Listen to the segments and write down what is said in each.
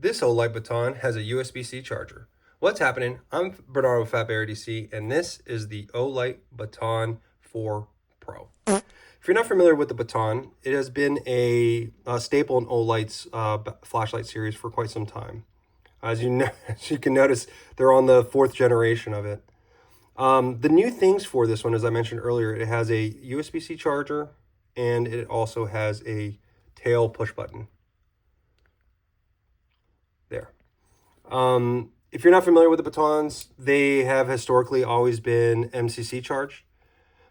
This Olight Baton has a USB-C charger. What's happening? I'm Bernardo with Fat Bear DC, and this is the Olight Baton 4 Pro. If you're not familiar with the Baton, it has been a staple in Olight's flashlight series for quite some time. As you know, as you can notice, they're on the 4th generation of it. The new things for this one, as I mentioned earlier, it has a USB-C charger, and it also has a tail push button. There. If you're not familiar with the batons, they have historically always been MCC charged.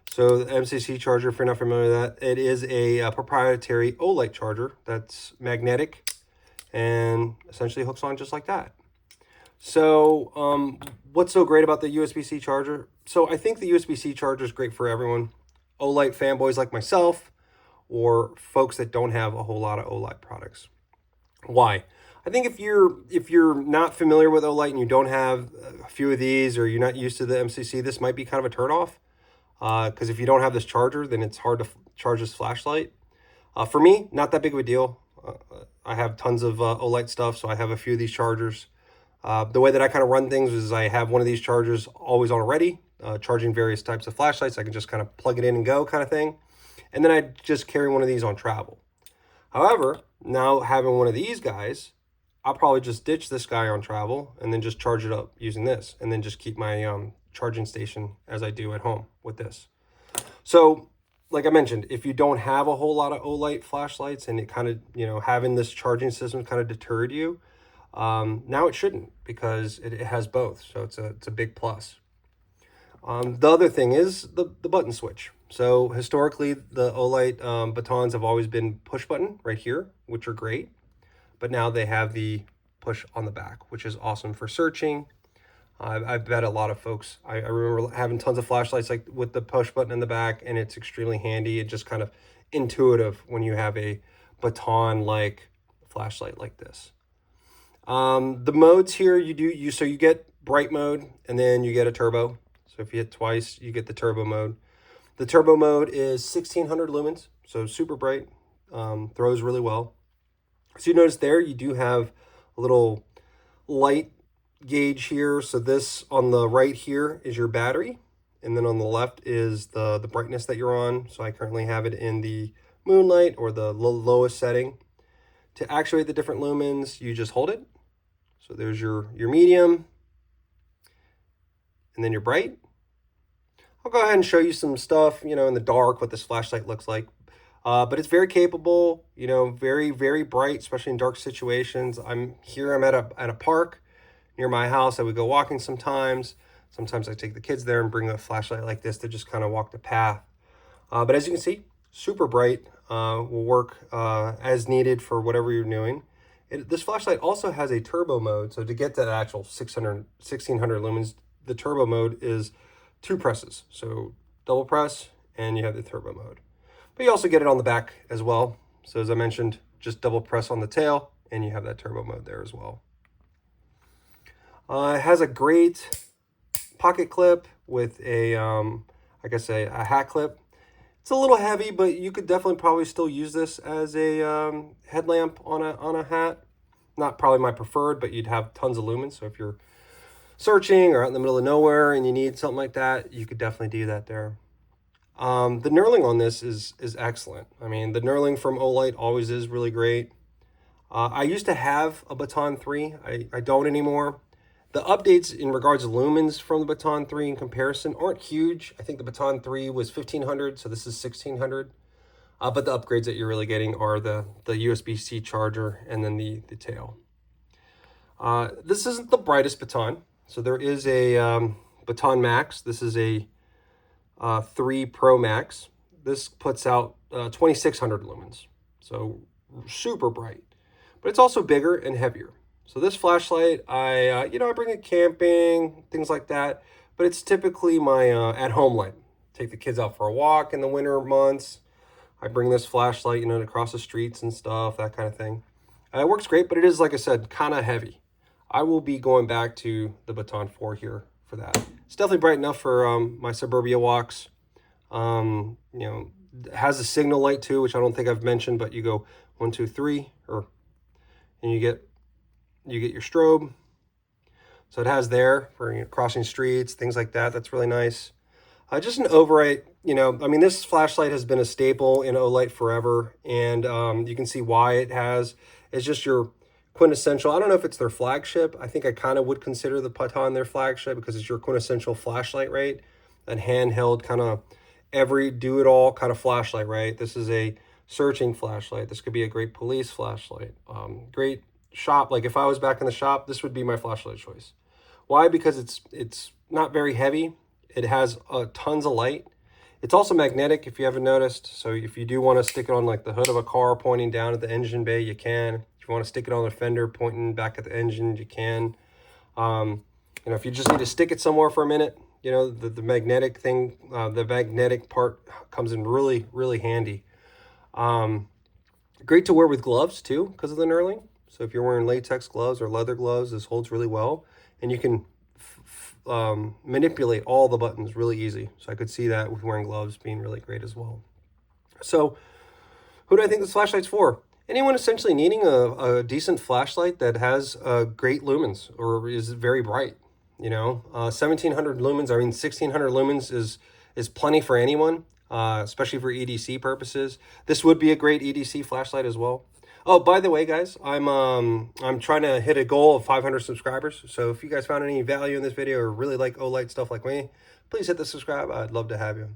So the MCC charger, if you're not familiar with that, it is a proprietary Olight charger that's magnetic and essentially hooks on just like that. So what's so great about the USB-C charger? So I think the USB-C charger is great for everyone. Olight fanboys like myself, or folks that don't have a whole lot of Olight products. Why? I think if you're not familiar with Olight and you don't have a few of these, or you're not used to the MCC, this might be kind of a turnoff. Because if you don't have this charger, then it's hard to charge this flashlight. For me, not that big of a deal. I have tons of Olight stuff, so I have a few of these chargers. The way that I kind of run things is I have one of these chargers always on ready, charging various types of flashlights. I can just kind of plug it in and go kind of thing. And then I just carry one of these on travel. However, now having one of these guys, I'll probably just ditch this guy on travel and then just charge it up using this, and then just keep my charging station as I do at home with this. So like I mentioned, if you don't have a whole lot of Olight flashlights and it kind of, having this charging system kind of deterred you, now it shouldn't, because it has both. So it's a big plus. The other thing is the button switch. So historically, the Olight batons have always been push button right here, which are great. But now they have the push on the back, which is awesome for searching. I bet a lot of folks, I remember having tons of flashlights like with the push button in the back, and it's extremely handy. It's just kind of intuitive when you have a baton-like flashlight like this. The modes here, so you get bright mode, and then you get a turbo. So if you hit twice, you get the turbo mode. The turbo mode is 1600 lumens, so super bright, throws really well. So you notice there, you do have a little light gauge here. So this on the right here is your battery, and then on the left is the brightness that you're on. So I currently have it in the moonlight, or the lowest setting. To actuate the different lumens, you just hold it. So there's your medium, and then your bright. I'll go ahead and show you some stuff, in the dark, what this flashlight looks like. But it's very capable, very, very bright, especially in dark situations. I'm at a park near my house. I would go walking sometimes. Sometimes I take the kids there and bring a flashlight like this to just kind of walk the path. But as you can see, super bright, will work as needed for whatever you're doing. This flashlight also has a turbo mode. So to get to the actual 1600 lumens, the turbo mode is 2 presses. So double press, and you have the turbo mode. But you also get it on the back as well. So as I mentioned, just double press on the tail, and you have that turbo mode there as well. It has a great pocket clip with a hat clip. It's a little heavy, but you could definitely probably still use this as a headlamp on a hat. Not probably my preferred, but you'd have tons of lumens. So if you're searching or out in the middle of nowhere and you need something like that, you could definitely do that there. The knurling on this is excellent. I mean, the knurling from Olight always is really great. I used to have a Baton 3. I don't anymore. The updates in regards to lumens from the Baton 3 in comparison aren't huge. I think the Baton 3 was 1500, so this is 1600. But the upgrades that you're really getting are the USB-C charger and then the tail. This isn't the brightest baton. So there is a Baton Max. This is a 3 Pro Max. This puts out 2600 lumens, so super bright, but it's also bigger and heavier. So this flashlight, I bring it camping, things like that, but it's typically my at-home light. Take the kids out for a walk in the winter months. I bring this flashlight, to cross the streets and stuff, that kind of thing. It works great, but it is, like I said, kind of heavy. I will be going back to the Baton 4 here for that. It's definitely bright enough for my suburbia walks. It has a signal light too, which I don't think I've mentioned, but you go 1, 2, 3, and you get You get your strobe. So it has there for crossing streets, things like that. That's really nice. Just an override, I mean, this flashlight has been a staple in Olight forever, and you can see why it has. It's just your quintessential. I don't know if it's their flagship. I think I kind of would consider the Baton their flagship because it's your quintessential flashlight, right? That handheld kind of every do-it-all kind of flashlight, right? This is a searching flashlight. This could be a great police flashlight. Great shop. Like if I was back in the shop, this would be my flashlight choice. Why? Because it's not very heavy. It has tons of light. It's also magnetic, if you haven't noticed. So if you do want to stick it on like the hood of a car pointing down at the engine bay, you can. If you want to stick it on the fender pointing back at the engine, you can. If you just need to stick it somewhere for a minute, the magnetic thing, the magnetic part comes in really, really handy. Great to wear with gloves too, because of the knurling. So if you're wearing latex gloves or leather gloves, this holds really well. And you can manipulate all the buttons really easy. So I could see that with wearing gloves being really great as well. So who do I think this flashlight's for? Anyone essentially needing a decent flashlight that has great lumens or is very bright. 1700 lumens, 1600 lumens is plenty for anyone, especially for EDC purposes. This would be a great EDC flashlight as well. Oh, by the way, guys, I'm trying to hit a goal of 500 subscribers. So if you guys found any value in this video or really like Olight stuff like me, please hit the subscribe. I'd love to have you.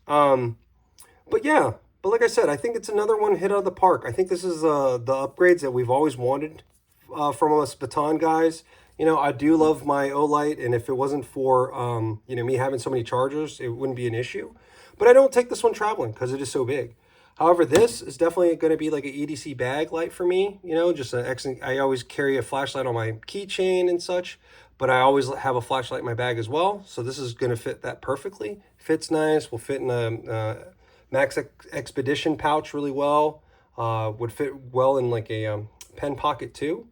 But like I said, I think it's another one hit out of the park. I think this is the upgrades that we've always wanted from us Baton guys. I do love my Olight, and if it wasn't for me having so many chargers, it wouldn't be an issue. But I don't take this one traveling because it is so big. However, this is definitely going to be like an EDC bag light for me. I always carry a flashlight on my keychain and such, but I always have a flashlight in my bag as well. So this is going to fit that perfectly. Fits nice. Will fit in a Max Expedition pouch really well. Would fit well in like a pen pocket too.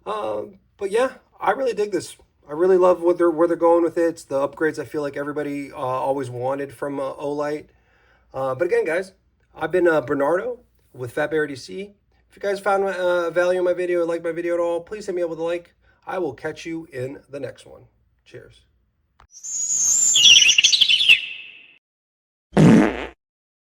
But yeah, I really dig this. I really love where they're going with it. It's the upgrades I feel like everybody always wanted from Olight. But again, guys, I've been Bernardo with Fat Bear DC. If you guys found value in my video or liked my video at all, please hit me up with a like. I will catch you in the next one. Cheers.